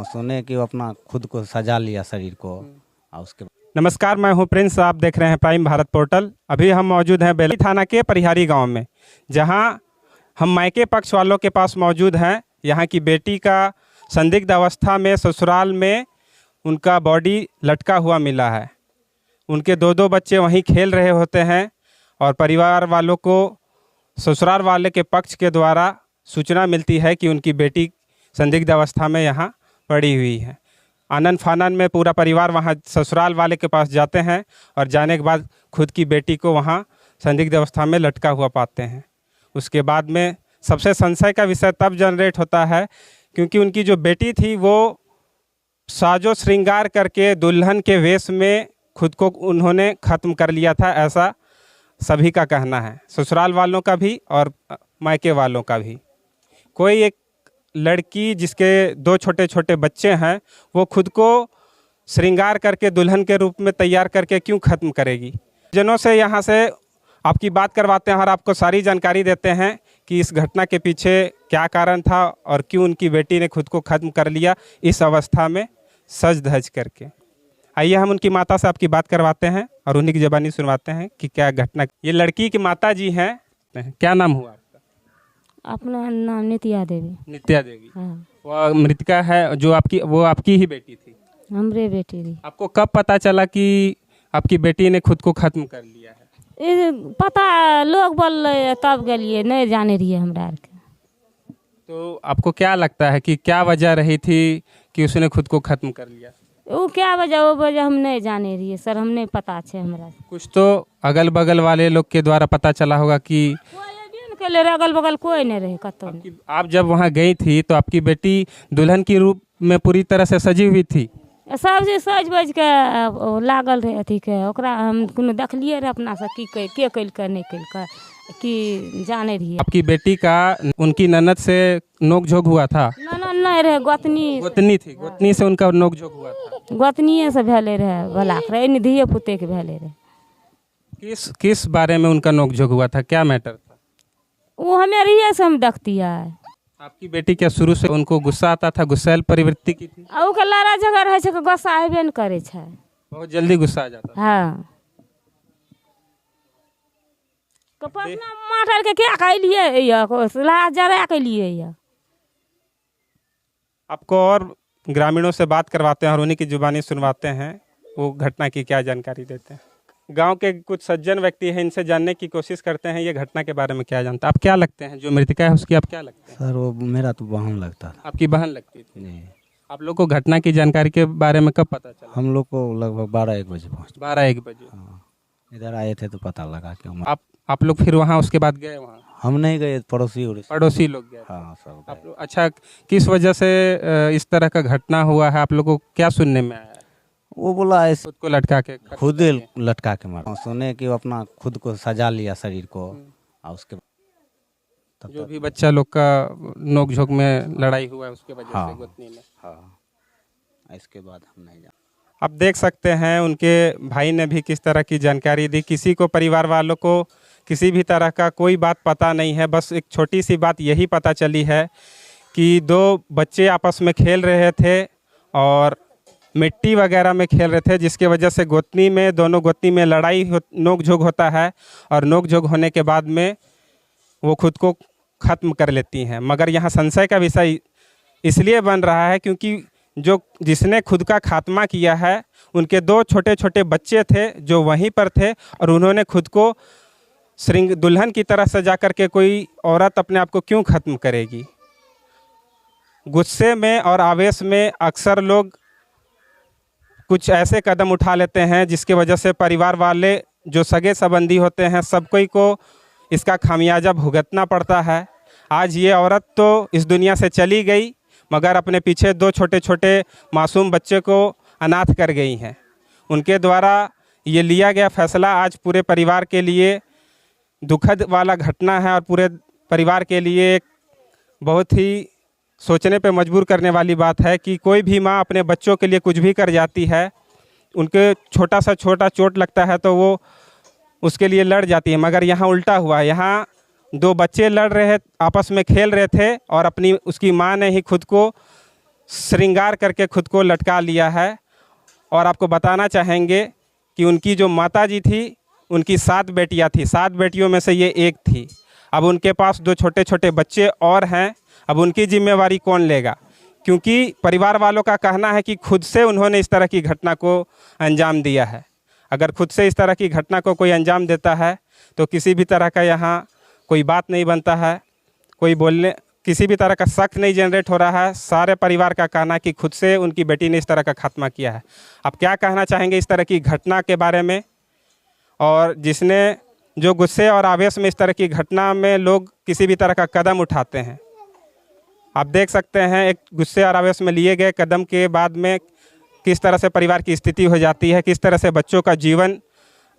सुने कि वो अपना खुद को सजा लिया शरीर को और उसके। नमस्कार, मैं हूं प्रिंस। आप देख रहे हैं प्राइम भारत पोर्टल। अभी हम मौजूद हैं बेलई थाना के परिहारी गांव में, जहां हम मायके पक्ष वालों के पास मौजूद हैं। यहां की बेटी का संदिग्ध अवस्था में ससुराल में उनका बॉडी लटका हुआ मिला है। उनके दो बच्चे वहीं खेल रहे होते हैं और परिवार वालों को ससुराल वाले के पक्ष के द्वारा सूचना मिलती है कि उनकी बेटी संदिग्ध अवस्था में यहाँ पड़ी हुई है। आनन फानन में पूरा परिवार वहाँ ससुराल वाले के पास जाते हैं और जाने के बाद खुद की बेटी को वहाँ संदिग्ध अवस्था में लटका हुआ पाते हैं। उसके बाद में सबसे संशय का विषय तब जनरेट होता है क्योंकि उनकी जो बेटी थी वो साजो श्रृंगार करके दुल्हन के वेश में खुद को उन्होंने ख़त्म कर लिया था, ऐसा सभी का कहना है, ससुराल वालों का भी और मायके वालों का भी। कोई एक लड़की जिसके 2 छोटे छोटे बच्चे हैं वो खुद को श्रृंगार करके दुल्हन के रूप में तैयार करके क्यों ख़त्म करेगी। जनों से यहाँ से आपकी बात करवाते हैं और आपको सारी जानकारी देते हैं कि इस घटना के पीछे क्या कारण था और क्यों उनकी बेटी ने खुद को ख़त्म कर लिया इस अवस्था में सज धज करके। आइए हम उनकी माता से आपकी बात करवाते हैं और उन्हीं की ज़बानी सुनवाते हैं कि क्या घटना। ये लड़की की माता जी हैं, क्या नाम हुआ आपका? अपना नाम नित्या देवी। नित्या देवी। हाँ, वो मृतिका है जो आपकी ही बेटी थी। हमरे बेटी रही। आपको कब पता चला कि आपकी बेटी ने खुद को ख़त्म कर लिया है? पता लोग बोल रहे तब गलिए, नहीं जाने रहिए हमरा आर के। तो आपको क्या लगता है कि क्या वजह रही थी कि उसने खुद को ख़त्म कर लिया? वो क्या वजह, वो वजह हम नहीं जाने रहिए सर, हम नहीं पता है हमरा। कुछ तो अगल बगल वाले लोग के द्वारा पता चला होगा कि कोई अगल बगल कोई नहीं रहे कतो। आप जब वहाँ गई थी तो आपकी बेटी दुल्हन की रूप में पूरी तरह से सजी हुई थी। सब चीज सज बज के लागल रहे अथी के, ओकरा हम कोनो देखलिए रहे अपना से की के कैल कर नहीं कैल कर कि जाने रहिए। आपकी बेटी का उनकी ननद से नोक झोंक हुआ था? ननद नहीं रहे, गोतनी थी। गोतनी से उनका नोक झोंक हुआ था। गोतनीये से भेले रहे, भला रहे निधिये पुते के भेले रहे। किस बारे में उनका नोक झोंक हुआ था, क्या मैटर था? वो हमें रहिए से हम देखती है। आपकी बेटी क्या शुरू से उनको गुस्सा आता था, गुस्सैल प्रवृत्ति की थी? आ ओके लड़ा झगड़ रहे छै, गुस्सा आबे न करे छै, बहुत जल्दी गुस्सा आ जाता था। हाँ, कपना माटर के क्या कहलिए या को सलाह जरा कहलिए या। आपको और ग्रामीणों से बात करवाते हैं और उन्हीं की जुबानी सुनवाते हैं, वो घटना की क्या जानकारी देते हैं। गांव के कुछ सज्जन व्यक्ति हैं, इनसे जानने की कोशिश करते हैं ये घटना के बारे में क्या जानता है। आप क्या लगते हैं, जो मृतिका है उसकी आप क्या लगते हैं? सर वो मेरा तो बहन लगता था। आपकी बहन लगती थी? नहीं, आप लोग को घटना की जानकारी के बारे में कब पता चला? हम लोग को लगभग 12-1 बजे पहुँच। 12-1 बजे। हाँ, इधर आए थे तो पता लगा कि हम। आप लोग फिर वहाँ उसके बाद गए? वहाँ हम नहीं गए, पड़ोसी लोग गए। हाँ सब आप लोग अच्छा, किस वजह से इस तरह का घटना हुआ है, आप लोगों को क्या सुनने में आया? वो बोला ऐसे खुद को लटका के खुद लटका के मारा। सुने कि वो अपना खुद को सजा लिया शरीर को और उसके तब जो भी बच्चा लोग का नोक झोंक में लड़ाई हुआ है उसके वजह हाँ, से गोतनी में। हाँ, इसके बाद हम नहीं जान। आप देख सकते हैं उनके भाई ने भी किस तरह की जानकारी दी। किसी को परिवार वालों को किसी भी तरह का कोई बात पता नहीं है, बस एक छोटी सी बात यही पता चली है कि 2 बच्चे आपस में खेल रहे थे और मिट्टी वगैरह में खेल रहे थे, जिसके वजह से दोनों गोतनी में लड़ाई नोक झोंक होता है और नोक झोंक होने के बाद में वो खुद को ख़त्म कर लेती हैं। मगर यहाँ संशय का विषय इसलिए बन रहा है क्योंकि जिसने खुद का खात्मा किया है उनके 2 छोटे छोटे बच्चे थे जो वहीं पर थे और उन्होंने खुद को दुल्हन की तरह सजा करके कोई औरत अपने आप को क्यों ख़त्म करेगी। गुस्से में और आवेश में अक्सर लोग कुछ ऐसे कदम उठा लेते हैं जिसके वजह से परिवार वाले जो सगे संबंधी होते हैं सब कोई को इसका खामियाजा भुगतना पड़ता है। आज ये औरत तो इस दुनिया से चली गई मगर अपने पीछे 2 छोटे छोटे मासूम बच्चे को अनाथ कर गई हैं। उनके द्वारा ये लिया गया फैसला आज पूरे परिवार के लिए दुखद वाला घटना है और पूरे परिवार के लिए एक बहुत ही सोचने पे मजबूर करने वाली बात है कि कोई भी माँ अपने बच्चों के लिए कुछ भी कर जाती है। उनके छोटा चोट लगता है तो वो उसके लिए लड़ जाती है, मगर यहाँ उल्टा हुआ है। यहाँ 2 बच्चे लड़ रहे आपस में खेल रहे थे और उसकी माँ ने ही खुद को श्रृंगार करके खुद को लटका लिया है। और आपको बताना चाहेंगे कि उनकी जो माता जी थी, उनकी 7 बेटियां थी, 7 बेटियों में से ये एक थी। अब उनके पास 2 छोटे छोटे बच्चे और हैं। अब उनकी जिम्मेवारी कौन लेगा? क्योंकि परिवार वालों का कहना है कि खुद से उन्होंने इस तरह की घटना को अंजाम दिया है। अगर खुद से इस तरह की घटना को कोई अंजाम देता है तो किसी भी तरह का यहाँ कोई बात नहीं बनता है, कोई बोलने किसी भी तरह का शक नहीं जनरेट हो रहा है। सारे परिवार का कहना है कि खुद से उनकी बेटी ने इस तरह का खात्मा किया है। आप क्या कहना चाहेंगे इस तरह की घटना के बारे में? और जिसने जो गुस्से और आवेश में इस तरह की घटना में लोग किसी भी तरह का कदम उठाते हैं, आप देख सकते हैं एक गुस्से और आवेश में लिए गए कदम के बाद में किस तरह से परिवार की स्थिति हो जाती है, किस तरह से बच्चों का जीवन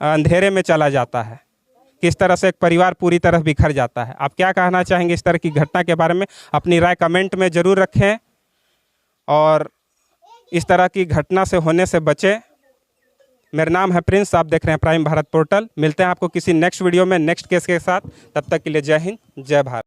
अंधेरे में चला जाता है, किस तरह से एक परिवार पूरी तरह बिखर जाता है। आप क्या कहना चाहेंगे इस तरह की घटना के बारे में? अपनी राय कमेंट में ज़रूर रखें और इस तरह की घटना से होने से बचें। मेरा नाम है प्रिंस, आप देख रहे हैं प्राइम भारत पोर्टल। मिलते हैं आपको किसी नेक्स्ट वीडियो में नेक्स्ट केस के साथ। तब तक के लिए जय हिंद, जय भारत।